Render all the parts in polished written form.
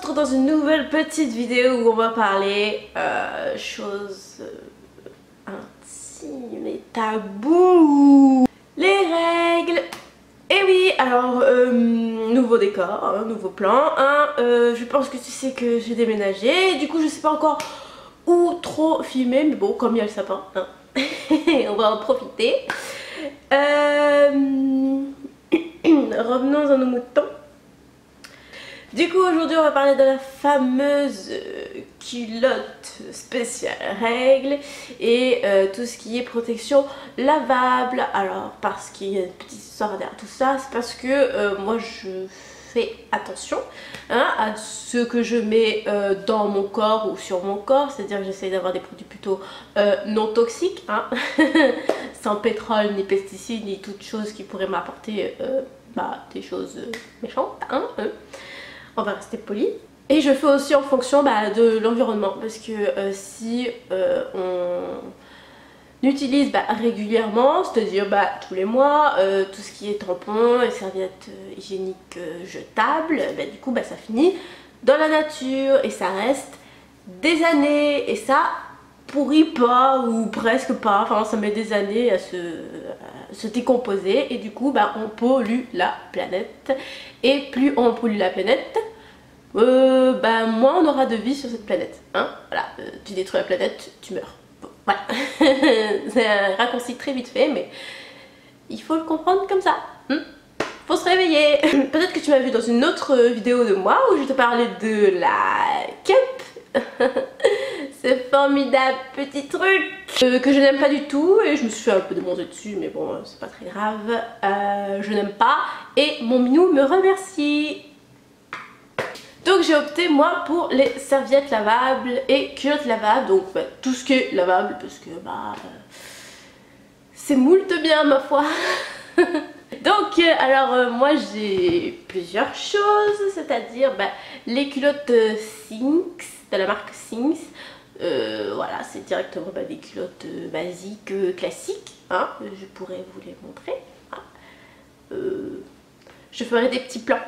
retrouve dans une nouvelle petite vidéo où on va parler choses intimes et tabous. Les règles. Et oui, alors nouveau décor, hein, nouveau plan. Hein, je pense que tu sais que j'ai déménagé. Du coup je sais pas encore où trop filmer, mais bon, comme il y a le sapin, hein, on va en profiter. Revenons à nos moutons. Du coup aujourd'hui on va parler de la fameuse culotte spéciale règles et tout ce qui est protection lavable. Alors parce qu'il y a une petite histoire derrière tout ça, c'est parce que moi je fais attention hein, à ce que je mets dans mon corps ou sur mon corps, c'est à dire que j'essaie d'avoir des produits plutôt non toxiques, hein, sans pétrole ni pesticides ni toutes choses qui pourraient m'apporter des choses méchantes, hein. On va rester poli. Et je fais aussi en fonction de l'environnement, parce que si on utilise régulièrement, c'est-à-dire tous les mois, tout ce qui est tampons et serviettes hygiéniques jetables, du coup ça finit dans la nature et ça reste des années et ça pourrit pas ou presque pas, enfin ça met des années à se décomposer et du coup on pollue la planète. Et plus on pollue la planète, moins on aura de vie sur cette planète, hein. Voilà, tu détruis la planète, tu meurs. Bon, voilà. C'est un raccourci très vite fait, mais il faut le comprendre comme ça. Faut se réveiller. Peut-être que tu m'as vu dans une autre vidéo de moi où je te parlais de la cup. Ce formidable petit truc que je n'aime pas du tout et je me suis fait un peu démonter dessus, mais bon c'est pas très grave. Je n'aime pas et mon minou me remercie. Donc j'ai opté moi pour les serviettes lavables et culottes lavables, donc tout ce qui est lavable parce que c'est moult bien ma foi. Donc alors moi j'ai plusieurs choses, c'est-à-dire les culottes Sinks, de la marque Sinks. Voilà, c'est directement des culottes basiques, classiques, hein. Je pourrais vous les montrer, hein. Je ferai des petits plans.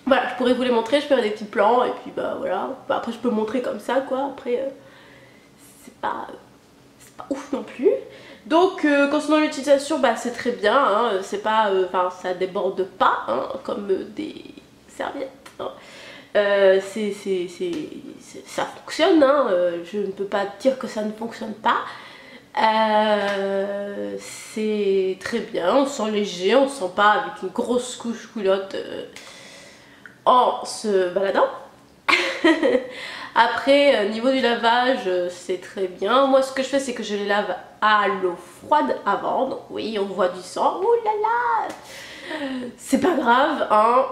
Voilà, je pourrais vous les montrer, je ferai des petits plans et puis voilà. Après je peux montrer comme ça quoi, après c'est pas ouf non plus. Donc concernant l'utilisation, c'est très bien, hein. C'est pas, ça déborde pas, hein, comme des serviettes, hein. Ça fonctionne, hein. Je ne peux pas dire que ça ne fonctionne pas. C'est très bien, on sent léger, on sent pas avec une grosse couche culotte en se baladant. Après niveau du lavage c'est très bien. Moi ce que je fais c'est que je les lave à l'eau froide avant. Donc oui on voit du sang, ouh là là, c'est pas grave hein,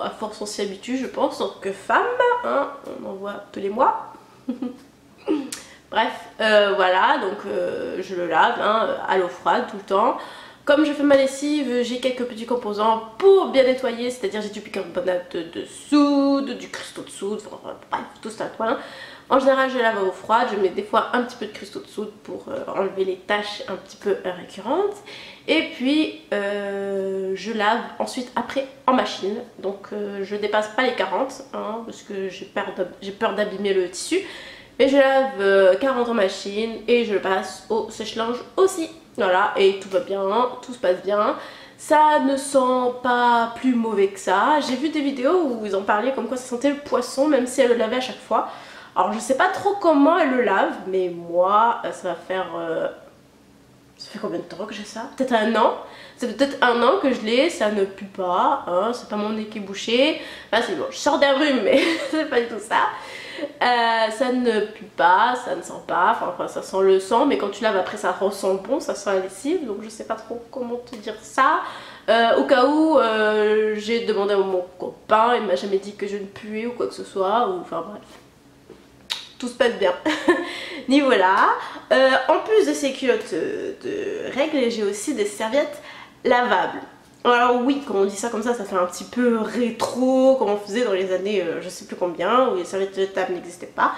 à force on s'y habitue je pense en tant que femme, hein, on en voit tous les mois. Bref voilà, donc je le lave hein, à l'eau froide tout le temps. Comme je fais ma lessive, j'ai quelques petits composants pour bien nettoyer, c'est-à-dire j'ai du bicarbonate de soude, du cristaux de soude, enfin bref, tout ça toi. En général je lave à eau froide, je mets des fois un petit peu de cristaux de soude pour enlever les taches un petit peu récurrentes. Et puis je lave ensuite après en machine, donc je dépasse pas les 40 hein, parce que j'ai peur d'abîmer le tissu. Et je lave 40 en machine et je le passe au sèche-linge aussi. Voilà, et tout va bien, tout se passe bien. Ça ne sent pas plus mauvais que ça. J'ai vu des vidéos où ils en parlaient comme quoi ça sentait le poisson, même si elle le lavait à chaque fois. Alors je sais pas trop comment elle le lave, mais moi ça va faire... ça fait combien de temps que j'ai ça? Peut-être un an. C'est peut-être un an que je l'ai, ça ne pue pas, hein, c'est pas mon nez qui est bouché. C'est bon, je sors d'un rhume, mais c'est pas du tout ça. Ça ne pue pas, ça ne sent pas, enfin ça sent le sang, mais quand tu laves après ça ressent bon, ça sent la lessive, donc je sais pas trop comment te dire ça. Au cas où j'ai demandé à mon copain, il m'a jamais dit que je ne puais ou quoi que ce soit, ou enfin bref. Tout se passe bien. Niveau là. En plus de ces culottes de règles, j'ai aussi des serviettes lavables. Alors oui, quand on dit ça comme ça fait un petit peu rétro, comme on faisait dans les années je sais plus combien, où les serviettes jetables n'existaient pas.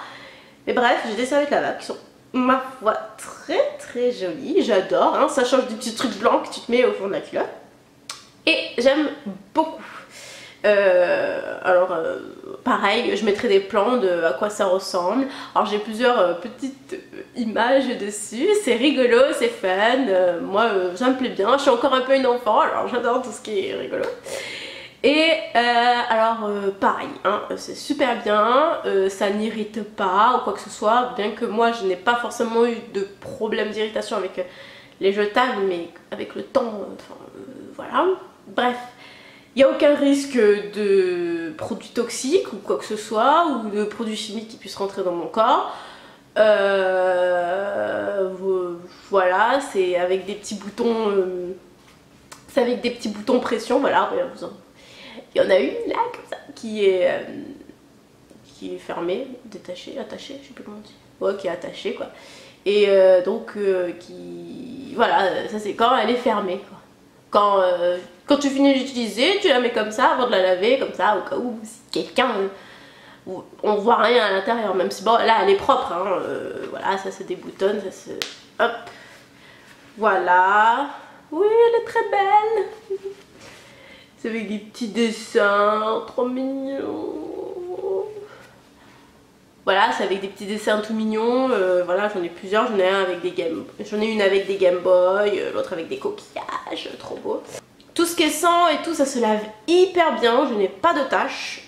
Mais bref, j'ai des serviettes lavables qui sont, ma foi, très très jolies. J'adore, hein, ça change du petit truc blanc que tu te mets au fond de la culotte. Et j'aime beaucoup. Pareil, je mettrai des plans de à quoi ça ressemble. Alors j'ai plusieurs petites images dessus, c'est rigolo, c'est fun. Moi ça me plaît bien, je suis encore un peu une enfant, alors j'adore tout ce qui est rigolo. Et pareil, hein, c'est super bien, ça n'irrite pas ou quoi que ce soit, bien que moi je n'ai pas forcément eu de problème d'irritation avec les jetables, mais avec le temps, voilà. Bref, il n'y a aucun risque de produits toxiques ou quoi que ce soit, ou de produits chimiques qui puissent rentrer dans mon corps. Voilà, c'est avec des petits boutons, pression, voilà. Il y en a une là, comme ça, qui est fermée, détachée, attachée, je sais plus comment on dit. Ouais, qui est attachée quoi. Et voilà, ça c'est quand elle est fermée quoi. Quand tu finis d'utiliser, tu la mets comme ça avant de la laver, comme ça, au cas où si quelqu'un... on voit rien à l'intérieur, même si bon, là elle est propre, hein, voilà, ça se déboutonne, ça se... Hop. Voilà. Oui, elle est très belle. C'est avec des petits dessins, trop mignons. Voilà, c'est avec des petits dessins tout mignons. Voilà, j'en ai plusieurs. J'en ai une avec des Game Boy, l'autre avec des coquillages, trop beau. Tout ce qui est sang et tout, ça se lave hyper bien. Je n'ai pas de taches.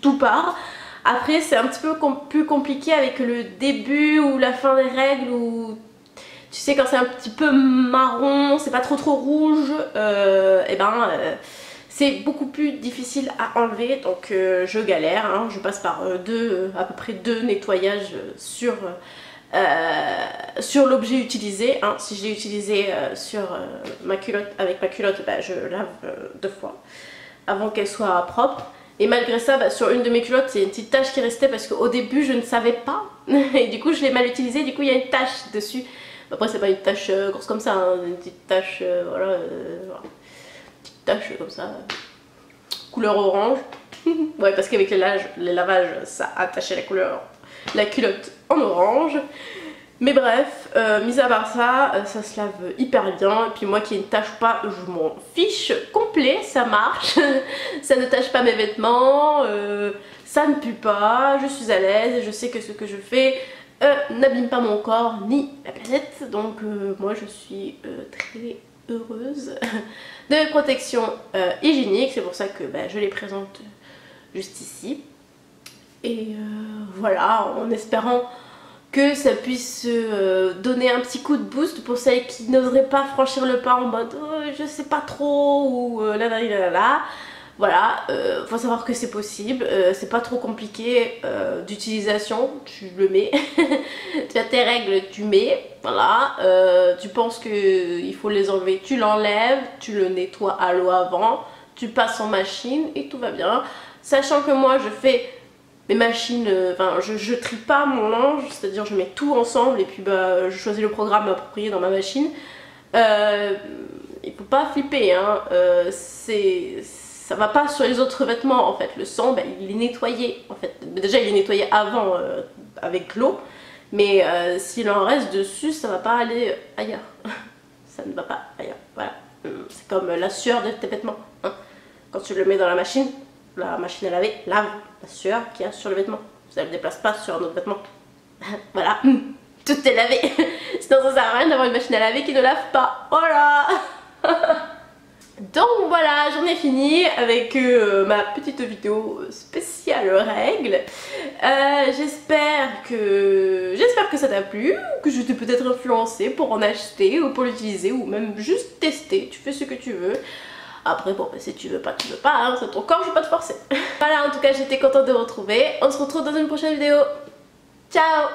Tout part. Après, c'est un petit peu plus compliqué avec le début ou la fin des règles, ou tu sais, quand c'est un petit peu marron, c'est pas trop rouge, c'est beaucoup plus difficile à enlever, donc je galère, hein. Je passe par à peu près deux nettoyages sur l'objet utilisé, hein. Si je l'ai utilisé sur ma culotte, avec ma culotte, je lave 2 fois avant qu'elle soit propre. Et malgré ça, sur une de mes culottes, il y a une petite tache qui restait parce qu'au début je ne savais pas et du coup je l'ai mal utilisé, du coup il y a une tache dessus. Après c'est pas une tache grosse comme ça, hein, une petite tache, voilà, petite tache comme ça, couleur orange. Ouais, parce qu'avec les lavages, ça a taché la culotte en orange. Mais bref, mis à part ça, ça se lave hyper bien. Et puis moi qui ne tâche pas, je m'en fiche complet, ça marche. Ça ne tâche pas mes vêtements, ça ne pue pas, je suis à l'aise et je sais que ce que je fais n'abîme pas mon corps ni la planète, donc moi je suis très heureuse de mes protections hygiéniques, c'est pour ça que je les présente juste ici. Et voilà, en espérant que ça puisse donner un petit coup de boost pour celles qui n'oseraient pas franchir le pas en mode je sais pas trop, ou là. Voilà, faut savoir que c'est possible, c'est pas trop compliqué d'utilisation, tu le mets, tu as tes règles, tu mets, voilà, tu penses qu'il faut les enlever, tu l'enlèves, tu le nettoies à l'eau avant, tu passes en machine et tout va bien. Sachant que moi je fais mes machines, je trie pas mon linge, c'est-à-dire je mets tout ensemble et puis je choisis le programme approprié dans ma machine. Il faut pas flipper, hein, ça va pas sur les autres vêtements en fait, le sang il est nettoyé en fait, déjà il est nettoyé avant avec l'eau, mais s'il en reste dessus ça va pas aller ailleurs, ça ne va pas ailleurs, voilà, c'est comme la sueur de tes vêtements, hein. Quand tu le mets dans la machine à laver lave la sueur qu'il y a sur le vêtement, ça ne le déplace pas sur un autre vêtement, voilà, tout est lavé, sinon ça sert à rien d'avoir une machine à laver qui ne lave pas, voilà. Donc voilà, j'en ai fini avec ma petite vidéo spéciale règles. J'espère que ça t'a plu, que je t'ai peut-être influencé pour en acheter ou pour l'utiliser ou même juste tester, tu fais ce que tu veux. Après bon, si tu veux pas, hein, c'est ton corps, je vais pas te forcer. Voilà, en tout cas j'étais contente de vous retrouver, on se retrouve dans une prochaine vidéo. Ciao!